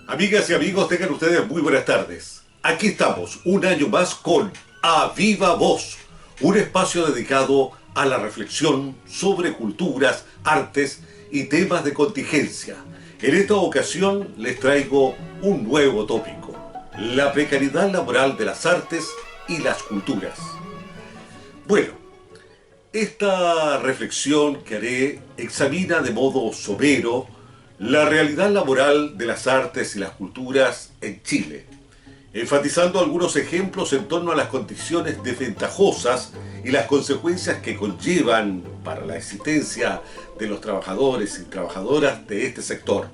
Amigas y amigos, tengan ustedes muy buenas tardes. Aquí estamos, un año más con A Viva Voz, un espacio dedicado a la reflexión sobre culturas, artes y temas de contingencia. En esta ocasión les traigo un nuevo tópico: la precariedad laboral de las artes y las culturas. Bueno, esta reflexión que haré examina de modo somero la realidad laboral de las artes y las culturas en Chile, enfatizando algunos ejemplos en torno a las condiciones desventajosas y las consecuencias que conllevan para la existencia de los trabajadores y trabajadoras de este sector.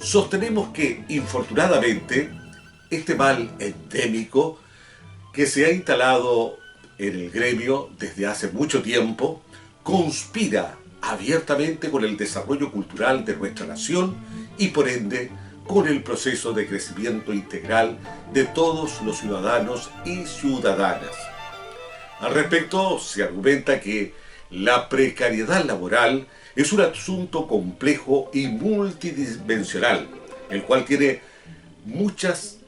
Sostenemos que, infortunadamente, este mal endémico que se ha instalado en el gremio desde hace mucho tiempo conspira abiertamente con el desarrollo cultural de nuestra nación y por ende con el proceso de crecimiento integral de todos los ciudadanos y ciudadanas. Al respecto, se argumenta que la precariedad laboral es un asunto complejo y multidimensional, el cual tiene muchas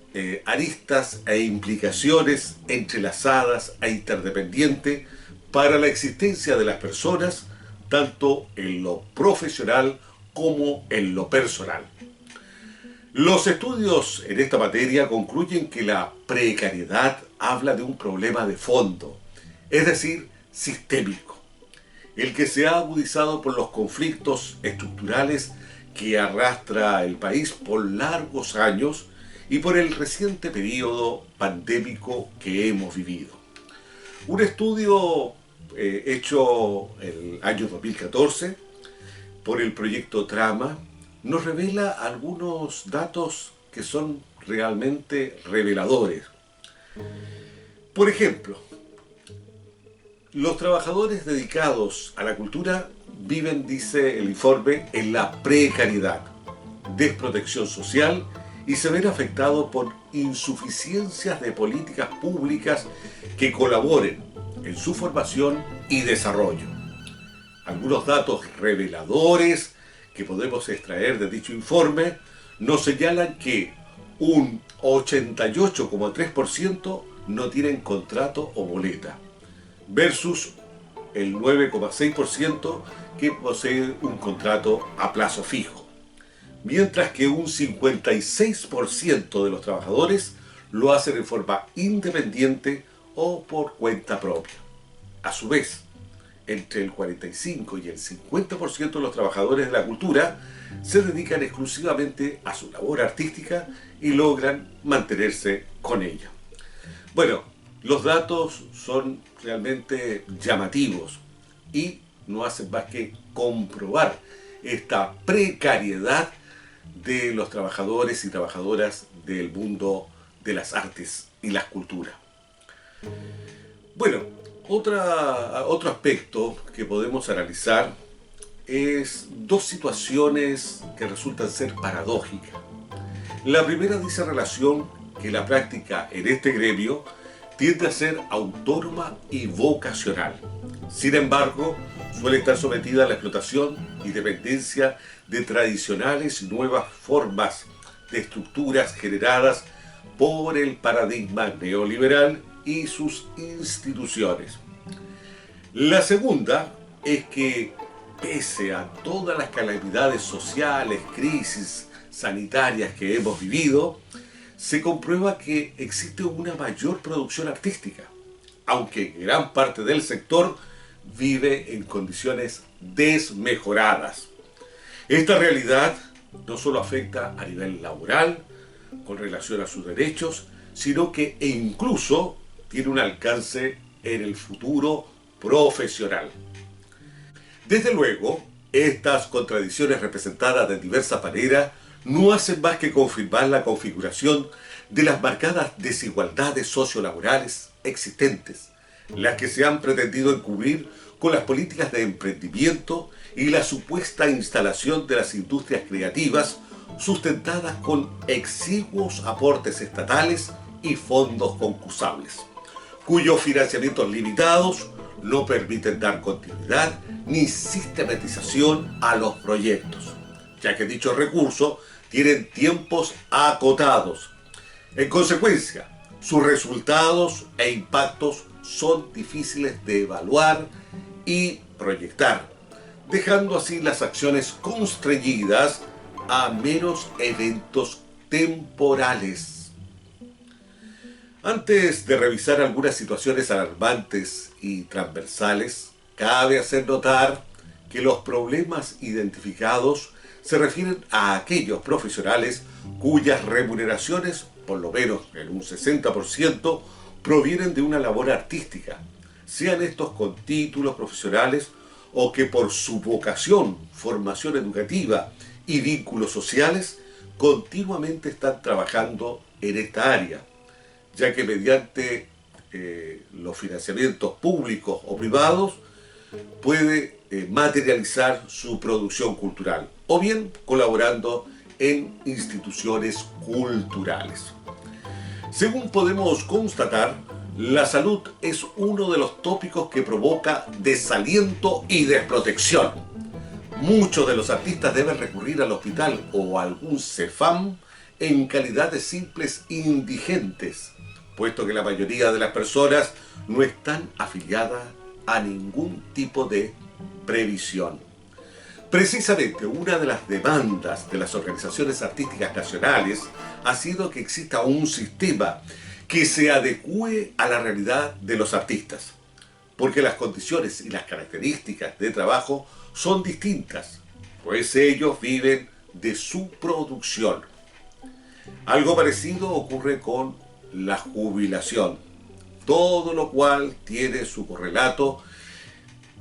aristas e implicaciones entrelazadas e interdependientes para la existencia de las personas, tanto en lo profesional como en lo personal. Los estudios en esta materia concluyen que la precariedad habla de un problema de fondo, es decir, sistémico, el que se ha agudizado por los conflictos estructurales que arrastra el país por largos años y por el reciente periodo pandémico que hemos vivido. Un estudio hecho el año 2014 por el proyecto Trama nos revela algunos datos que son realmente reveladores. Por ejemplo, los trabajadores dedicados a la cultura viven, dice el informe, en la precariedad, desprotección social y se ven afectados por insuficiencias de políticas públicas que colaboren en su formación y desarrollo. Algunos datos reveladores que podemos extraer de dicho informe nos señalan que un 88,3% no tienen contrato o boleta, versus el 9,6% que posee un contrato a plazo fijo, mientras que un 56% de los trabajadores lo hacen en forma independiente o por cuenta propia. A su vez, entre el 45 y el 50% de los trabajadores de la cultura se dedican exclusivamente a su labor artística y logran mantenerse con ella. Bueno, los datos son realmente llamativos y no hacen más que comprobar esta precariedad de los trabajadores y trabajadoras del mundo de las artes y las culturas. Bueno, otro aspecto que podemos analizar es dos situaciones que resultan ser paradójicas. La primera dice relación que la práctica en este gremio tiende a ser autónoma y vocacional. Sin embargo, suele estar sometida a la explotación y dependencia de tradicionales y nuevas formas de estructuras generadas por el paradigma neoliberal y sus instituciones. La segunda es que, pese a todas las calamidades sociales, crisis sanitarias que hemos vivido, se comprueba que existe una mayor producción artística, aunque gran parte del sector vive en condiciones desmejoradas. Esta realidad no solo afecta a nivel laboral, con relación a sus derechos, sino que incluso tiene un alcance en el futuro profesional. Desde luego, estas contradicciones representadas de diversas maneras no hacen más que confirmar la configuración de las marcadas desigualdades sociolaborales existentes, las que se han pretendido encubrir con las políticas de emprendimiento y la supuesta instalación de las industrias creativas sustentadas con exiguos aportes estatales y fondos concursables, cuyos financiamientos limitados no permiten dar continuidad ni sistematización a los proyectos, ya que dichos recursos tienen tiempos acotados. En consecuencia, sus resultados e impactos son difíciles de evaluar y proyectar, dejando así las acciones constreñidas a meros eventos temporales. Antes de revisar algunas situaciones alarmantes y transversales, cabe hacer notar que los problemas identificados se refieren a aquellos profesionales cuyas remuneraciones, por lo menos en un 60%, provienen de una labor artística, sean estos con títulos profesionales o que por su vocación, formación educativa y vínculos sociales continuamente están trabajando en esta área, ya que mediante los financiamientos públicos o privados puede materializar su producción cultural o bien colaborando en instituciones culturales. Según podemos constatar, la salud es uno de los tópicos que provoca desaliento y desprotección. Muchos de los artistas deben recurrir al hospital o a algún CEFAM en calidad de simples indigentes, puesto que la mayoría de las personas no están afiliadas a ningún tipo de previsión. Precisamente una de las demandas de las organizaciones artísticas nacionales ha sido que exista un sistema que se adecúe a la realidad de los artistas, porque las condiciones y las características de trabajo son distintas, pues ellos viven de su producción. Algo parecido ocurre con la jubilación, todo lo cual tiene su correlato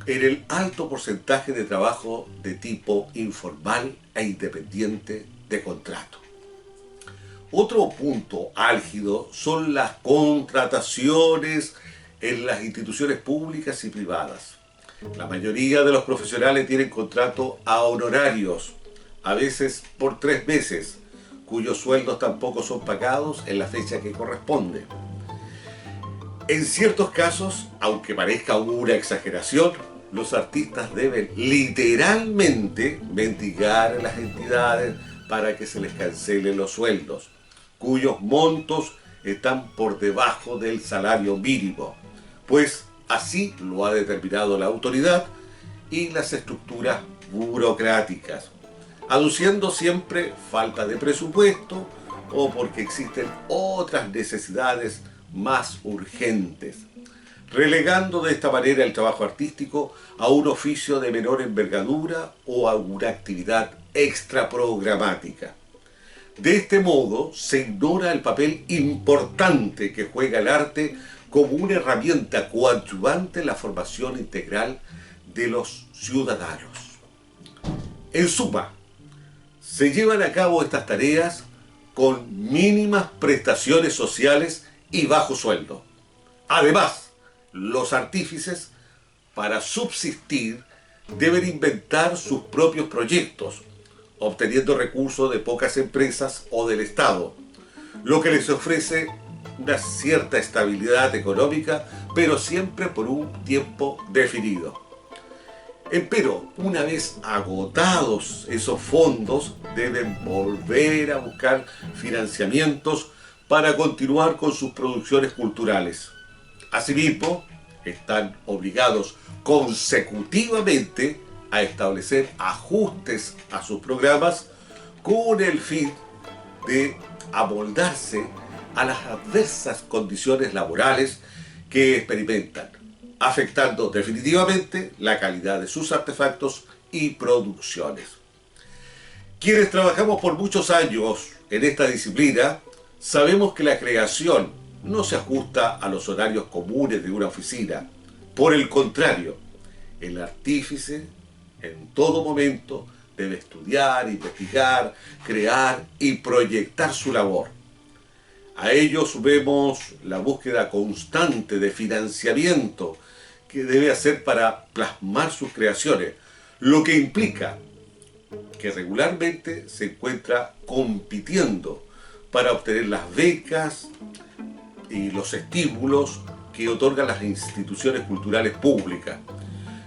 en el alto porcentaje de trabajo de tipo informal e independiente de contrato. Otro punto álgido son las contrataciones en las instituciones públicas y privadas. La mayoría de los profesionales tienen contrato a honorarios, a veces por 3 meses, cuyos sueldos tampoco son pagados en la fecha que corresponde. En ciertos casos, aunque parezca una exageración, los artistas deben literalmente mendigar a las entidades para que se les cancelen los sueldos, cuyos montos están por debajo del salario mínimo, pues así lo ha determinado la autoridad y las estructuras burocráticas, aduciendo siempre falta de presupuesto o porque existen otras necesidades más urgentes, relegando de esta manera el trabajo artístico a un oficio de menor envergadura o a una actividad extraprogramática. De este modo se ignora el papel importante que juega el arte como una herramienta coadyuvante en la formación integral de los ciudadanos. En suma, se llevan a cabo estas tareas con mínimas prestaciones sociales y bajo sueldo. Además, los artífices, para subsistir, deben inventar sus propios proyectos, obteniendo recursos de pocas empresas o del Estado, lo que les ofrece una cierta estabilidad económica, pero siempre por un tiempo definido. Empero, una vez agotados esos fondos, deben volver a buscar financiamientos para continuar con sus producciones culturales. Asimismo, están obligados consecutivamente a establecer ajustes a sus programas con el fin de amoldarse a las adversas condiciones laborales que experimentan, afectando definitivamente la calidad de sus artefactos y producciones. Quienes trabajamos por muchos años en esta disciplina, sabemos que la creación no se ajusta a los horarios comunes de una oficina. Por el contrario, el artífice en todo momento debe estudiar, investigar, crear y proyectar su labor. A ello sumemos la búsqueda constante de financiamiento que debe hacer para plasmar sus creaciones, lo que implica que regularmente se encuentra compitiendo para obtener las becas y los estímulos que otorgan las instituciones culturales públicas.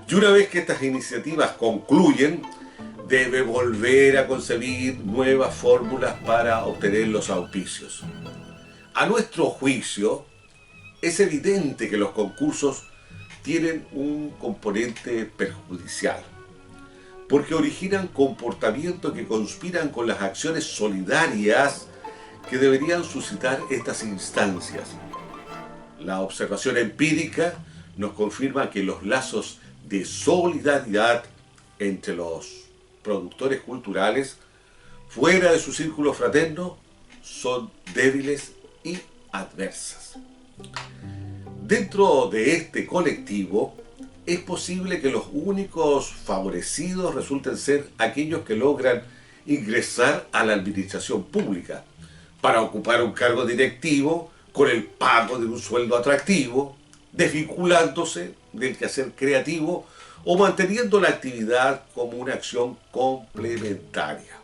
Y una vez que estas iniciativas concluyen, debe volver a concebir nuevas fórmulas para obtener los auspicios. A nuestro juicio, es evidente que los concursos tienen un componente perjudicial, porque originan comportamientos que conspiran con las acciones solidarias que deberían suscitar estas instancias. La observación empírica nos confirma que los lazos de solidaridad entre los productores culturales fuera de su círculo fraterno son débiles y adversas. Dentro de este colectivo es posible que los únicos favorecidos resulten ser aquellos que logran ingresar a la administración pública para ocupar un cargo directivo con el pago de un sueldo atractivo, desvinculándose del quehacer creativo o manteniendo la actividad como una acción complementaria.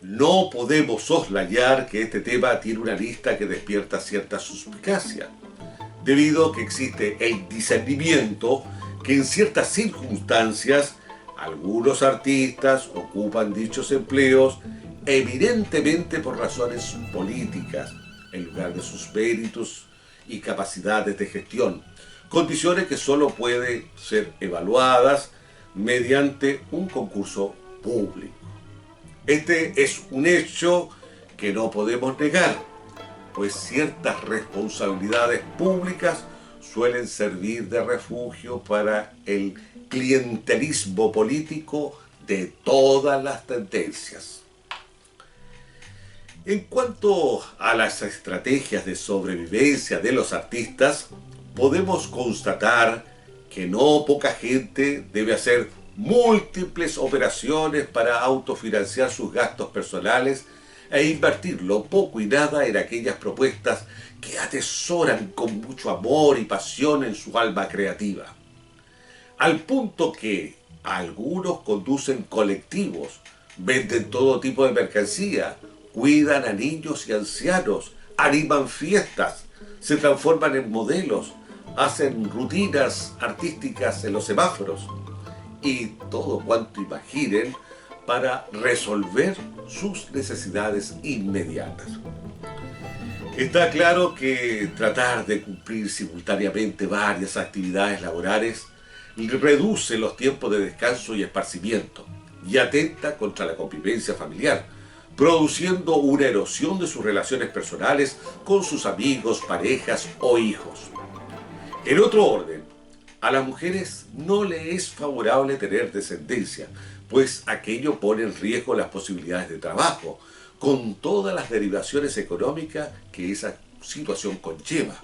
No podemos soslayar que este tema tiene una lista que despierta cierta suspicacia, debido a que existe el discernimiento que en ciertas circunstancias algunos artistas ocupan dichos empleos evidentemente por razones políticas, en lugar de sus méritos y capacidades de gestión, condiciones que solo pueden ser evaluadas mediante un concurso público. Este es un hecho que no podemos negar, pues ciertas responsabilidades públicas suelen servir de refugio para el clientelismo político de todas las tendencias. En cuanto a las estrategias de sobrevivencia de los artistas, podemos constatar que no poca gente debe hacer múltiples operaciones para autofinanciar sus gastos personales e invertir lo poco y nada en aquellas propuestas que atesoran con mucho amor y pasión en su alma creativa. Al punto que algunos conducen colectivos, venden todo tipo de mercancía, cuidan a niños y ancianos, animan fiestas, se transforman en modelos, hacen rutinas artísticas en los semáforos y todo cuanto imaginen para resolver sus necesidades inmediatas. Está claro que tratar de cumplir simultáneamente varias actividades laborales reduce los tiempos de descanso y esparcimiento y atenta contra la convivencia familiar, produciendo una erosión de sus relaciones personales con sus amigos, parejas o hijos. En otro orden, a las mujeres no le es favorable tener descendencia, pues aquello pone en riesgo las posibilidades de trabajo, con todas las derivaciones económicas que esa situación conlleva.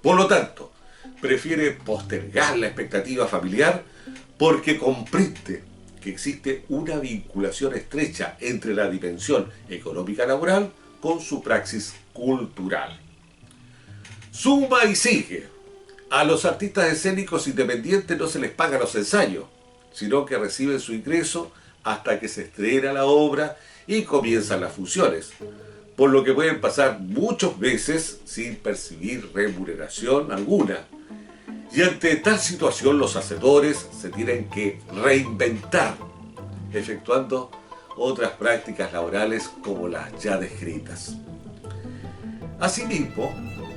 Por lo tanto, prefiere postergar la expectativa familiar porque comprende que existe una vinculación estrecha entre la dimensión económica laboral con su praxis cultural. Suma y sigue. A los artistas escénicos independientes no se les pagan los ensayos, sino que reciben su ingreso hasta que se estrena la obra y comienzan las funciones, por lo que pueden pasar muchos meses sin percibir remuneración alguna. Y ante tal situación los hacedores se tienen que reinventar, efectuando otras prácticas laborales como las ya descritas. Asimismo,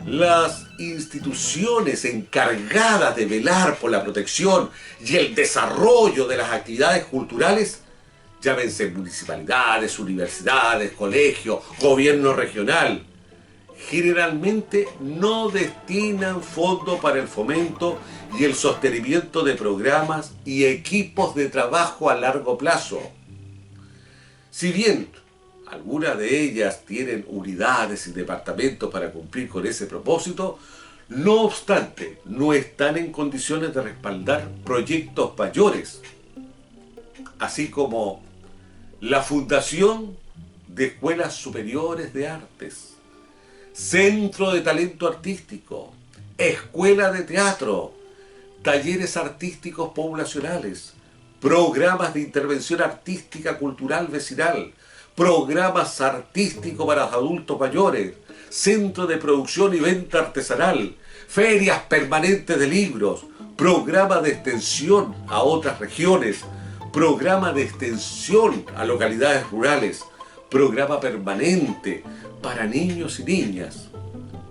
las instituciones encargadas de velar por la protección y el desarrollo de las actividades culturales, llámense municipalidades, universidades, colegios, gobierno regional, generalmente no destinan fondos para el fomento y el sostenimiento de programas y equipos de trabajo a largo plazo. Si bien algunas de ellas tienen unidades y departamentos para cumplir con ese propósito, no obstante, no están en condiciones de respaldar proyectos mayores, así como la Fundación de Escuelas Superiores de Artes, Centro de Talento Artístico, Escuela de Teatro, talleres artísticos poblacionales, programas de intervención artística cultural vecinal, programas artísticos para adultos mayores, centro de producción y venta artesanal, ferias permanentes de libros, programas de extensión a otras regiones, programa de extensión a localidades rurales, programa permanente para niños y niñas.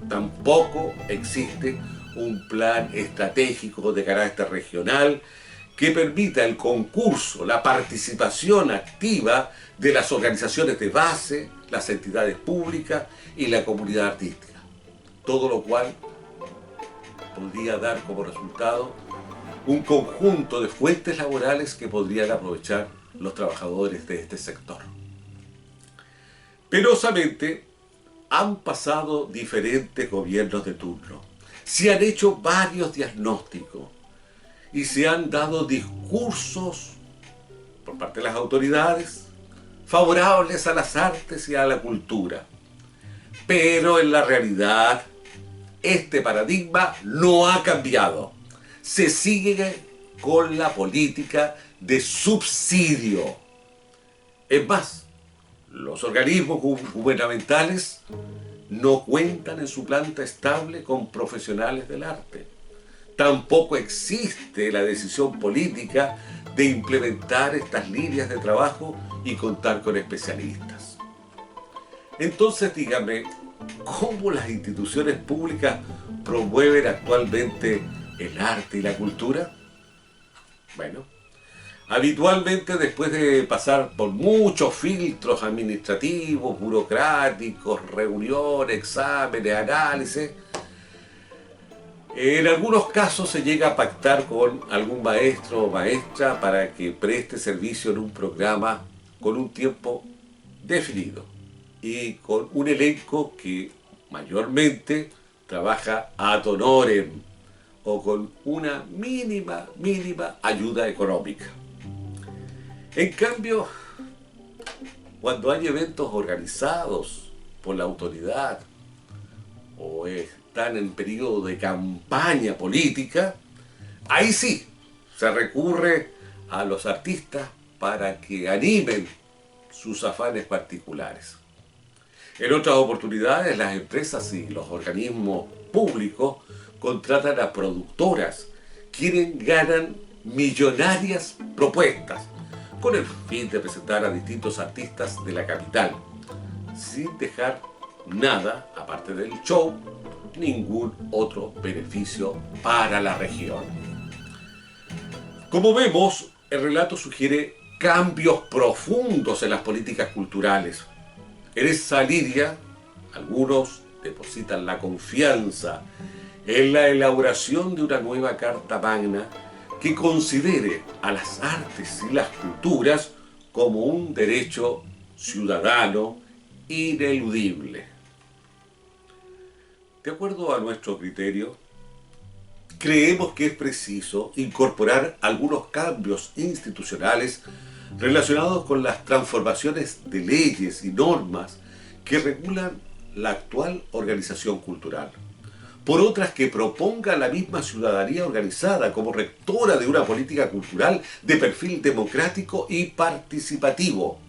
Tampoco existe un plan estratégico de carácter regional que permita el concurso, la participación activa de las organizaciones de base, las entidades públicas y la comunidad artística. Todo lo cual podría dar como resultado un conjunto de fuentes laborales que podrían aprovechar los trabajadores de este sector. Penosamente, han pasado diferentes gobiernos de turno. Se han hecho varios diagnósticos y se han dado discursos por parte de las autoridades favorables a las artes y a la cultura. Pero en la realidad, este paradigma no ha cambiado. Se sigue con la política de subsidio. Es más, los organismos gubernamentales no cuentan en su planta estable con profesionales del arte. Tampoco existe la decisión política de implementar estas líneas de trabajo y contar con especialistas. Entonces, dígame, ¿cómo las instituciones públicas promueven actualmente el arte y la cultura? Bueno, habitualmente después de pasar por muchos filtros administrativos, burocráticos, reuniones, exámenes, análisis, en algunos casos se llega a pactar con algún maestro o maestra para que preste servicio en un programa con un tiempo definido y con un elenco que mayormente trabaja ad honorem o con una mínima ayuda económica. En cambio, cuando hay eventos organizados por la autoridad o están en periodo de campaña política, ahí sí se recurre a los artistas para que animen sus afanes particulares. En otras oportunidades, las empresas y los organismos públicos contratan a productoras, quienes ganan millonarias propuestas con el fin de presentar a distintos artistas de la capital, sin dejar nada, aparte del show, ningún otro beneficio para la región. Como vemos, el relato sugiere cambios profundos en las políticas culturales. En esa línea, algunos depositan la confianza en la elaboración de una nueva Carta Magna que considere a las artes y las culturas como un derecho ciudadano ineludible. De acuerdo a nuestro criterio, creemos que es preciso incorporar algunos cambios institucionales relacionados con las transformaciones de leyes y normas que regulan la actual organización cultural, por otras que proponga la misma ciudadanía organizada como rectora de una política cultural de perfil democrático y participativo.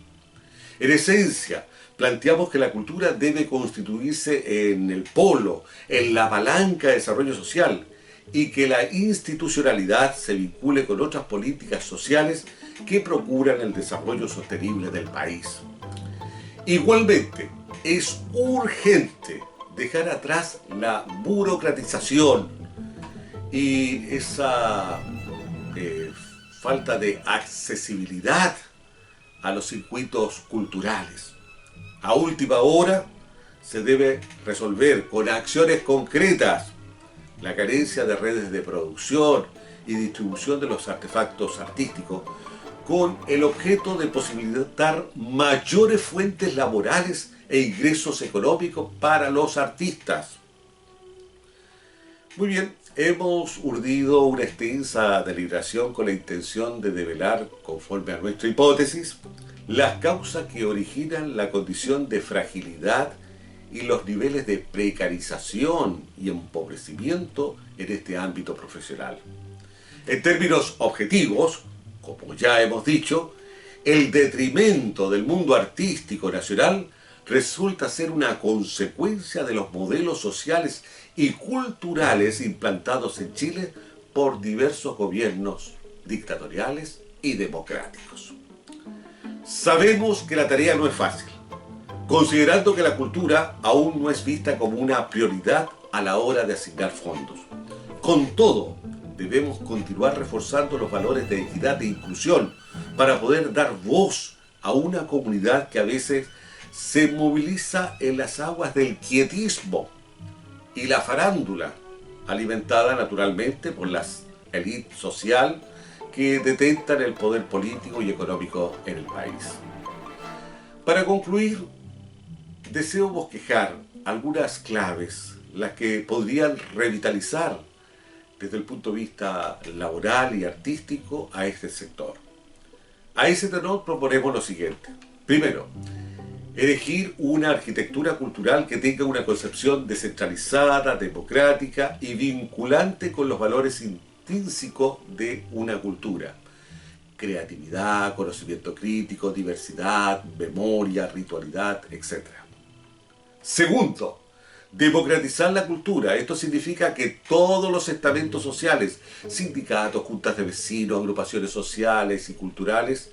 En esencia, planteamos que la cultura debe constituirse en el polo, en la palanca de desarrollo social, y que la institucionalidad se vincule con otras políticas sociales que procuran el desarrollo sostenible del país. Igualmente, es urgente dejar atrás la burocratización y esa falta de accesibilidad a los circuitos culturales. A última hora se debe resolver con acciones concretas la carencia de redes de producción y distribución de los artefactos artísticos con el objeto de posibilitar mayores fuentes laborales e ingresos económicos para los artistas. Muy bien, hemos urdido una extensa deliberación con la intención de develar, conforme a nuestra hipótesis, las causas que originan la condición de fragilidad y los niveles de precarización y empobrecimiento en este ámbito profesional. En términos objetivos, como ya hemos dicho, el detrimento del mundo artístico nacional resulta ser una consecuencia de los modelos sociales y culturales implantados en Chile por diversos gobiernos dictatoriales y democráticos. Sabemos que la tarea no es fácil, considerando que la cultura aún no es vista como una prioridad a la hora de asignar fondos. Con todo, debemos continuar reforzando los valores de equidad e inclusión para poder dar voz a una comunidad que a veces se moviliza en las aguas del quietismo y la farándula, alimentada naturalmente por las élites social que detentan el poder político y económico en el país. Para concluir, deseo bosquejar algunas claves, las que podrían revitalizar desde el punto de vista laboral y artístico a este sector. A ese tenor proponemos lo siguiente. Primero, elegir una arquitectura cultural que tenga una concepción descentralizada, democrática y vinculante con los valores intrínsecos de una cultura. Creatividad, conocimiento crítico, diversidad, memoria, ritualidad, etc. Segundo, democratizar la cultura. Esto significa que todos los estamentos sociales, sindicatos, juntas de vecinos, agrupaciones sociales y culturales,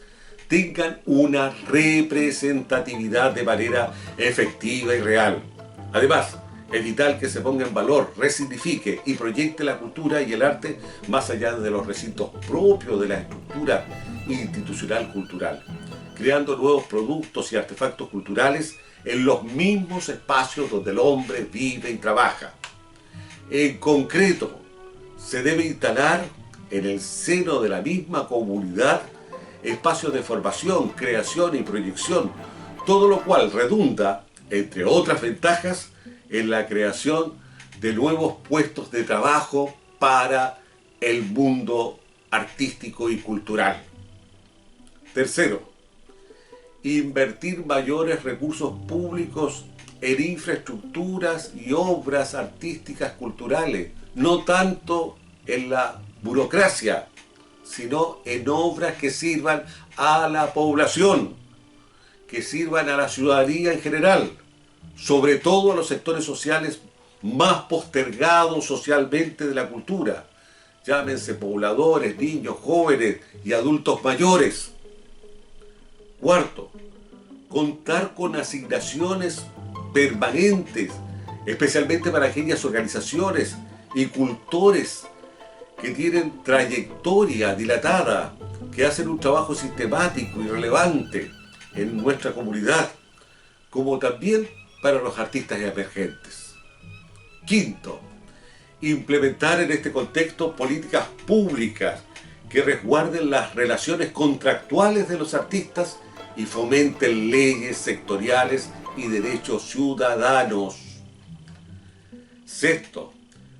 tengan una representatividad de manera efectiva y real. Además, es vital que se ponga en valor, resignifique y proyecte la cultura y el arte más allá de los recintos propios de la estructura institucional cultural, creando nuevos productos y artefactos culturales en los mismos espacios donde el hombre vive y trabaja. En concreto, se debe instalar en el seno de la misma comunidad espacios de formación, creación y proyección, todo lo cual redunda, entre otras ventajas, en la creación de nuevos puestos de trabajo para el mundo artístico y cultural. Tercero, invertir mayores recursos públicos en infraestructuras y obras artísticas culturales, no tanto en la burocracia, sino en obras que sirvan a la población, que sirvan a la ciudadanía en general, sobre todo a los sectores sociales más postergados socialmente de la cultura, llámense pobladores, niños, jóvenes y adultos mayores. Cuarto, contar con asignaciones permanentes, especialmente para aquellas organizaciones y cultores que tienen trayectoria dilatada, que hacen un trabajo sistemático y relevante en nuestra comunidad, como también para los artistas emergentes. Quinto, implementar en este contexto políticas públicas que resguarden las relaciones contractuales de los artistas y fomenten leyes sectoriales y derechos ciudadanos. Sexto,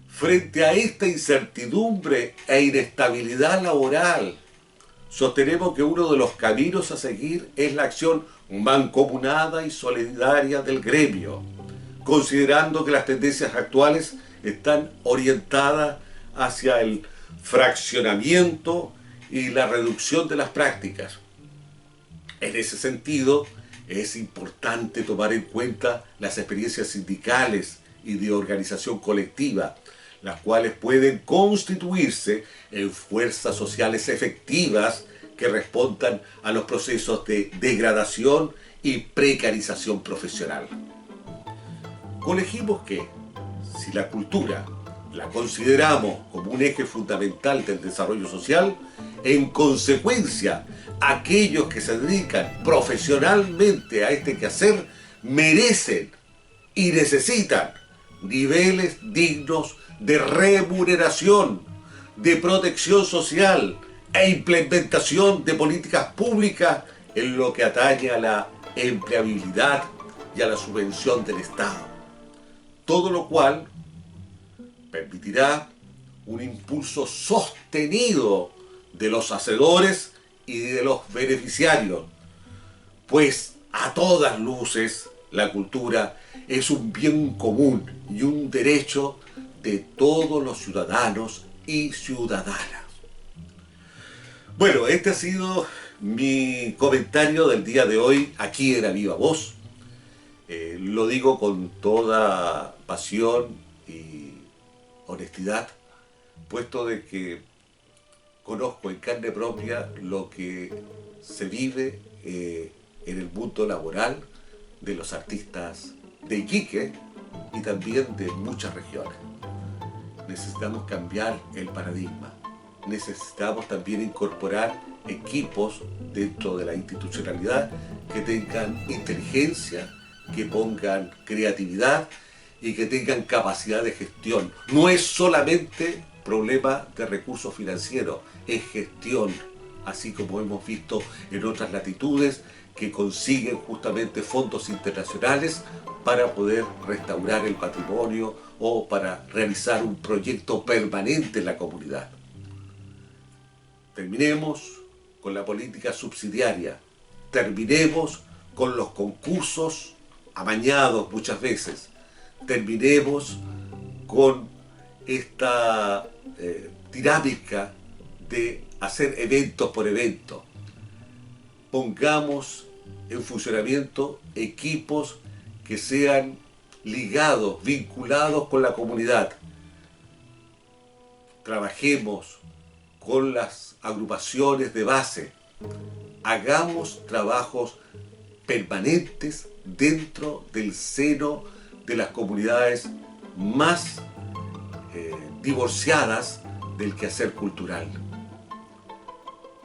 frente a esta incertidumbre e inestabilidad laboral, sostenemos que uno de los caminos a seguir es la acción mancomunada y solidaria del gremio, considerando que las tendencias actuales están orientadas hacia el fraccionamiento y la reducción de las prácticas. En ese sentido, es importante tomar en cuenta las experiencias sindicales y de organización colectiva, las cuales pueden constituirse en fuerzas sociales efectivas que respondan a los procesos de degradación y precarización profesional. Colegimos que, si la cultura la consideramos como un eje fundamental del desarrollo social, en consecuencia, aquellos que se dedican profesionalmente a este quehacer merecen y necesitan niveles dignos de remuneración, de protección social e implementación de políticas públicas en lo que atañe a la empleabilidad y a la subvención del Estado. Todo lo cual permitirá un impulso sostenido de los hacedores y de los beneficiarios, pues a todas luces la cultura es un bien común y un derecho de todos los ciudadanos y ciudadanas. Bueno, este ha sido mi comentario del día de hoy aquí en A Viva Voz. Lo digo con toda pasión y honestidad, puesto de que conozco en carne propia lo que se vive en el mundo laboral de los artistas de Iquique y también de muchas regiones. Necesitamos cambiar el paradigma. Necesitamos también incorporar equipos dentro de la institucionalidad que tengan inteligencia, que pongan creatividad y que tengan capacidad de gestión. No es solamente problema de recursos financieros, es gestión, así como hemos visto en otras latitudes que consiguen justamente fondos internacionales para poder restaurar el patrimonio o para realizar un proyecto permanente en la comunidad. Terminemos con la política subsidiaria, terminemos con los concursos amañados muchas veces, terminemos con esta dinámica de hacer eventos por evento. Pongamos en funcionamiento equipos que sean ligados, vinculados con la comunidad. Trabajemos con las agrupaciones de base. Hagamos trabajos permanentes dentro del seno de las comunidades más divorciadas del quehacer cultural.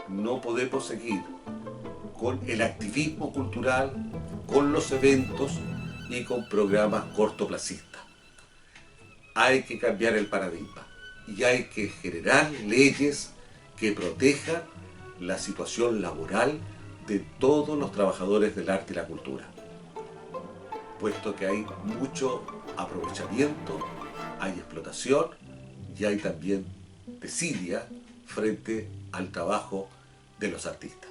No podemos seguir con el activismo cultural, con los eventos y con programas cortoplacistas. Hay que cambiar el paradigma y hay que generar leyes que protejan la situación laboral de todos los trabajadores del arte y la cultura, puesto que hay mucho aprovechamiento, hay explotación y hay también desidia frente al trabajo de los artistas.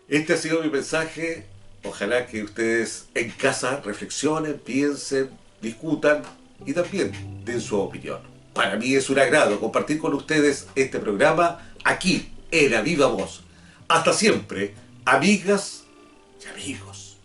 Este ha sido mi mensaje. Ojalá que ustedes en casa reflexionen, piensen, discutan y también den su opinión. Para mí es un agrado compartir con ustedes este programa aquí en A Viva Voz. Hasta siempre, amigas y amigos.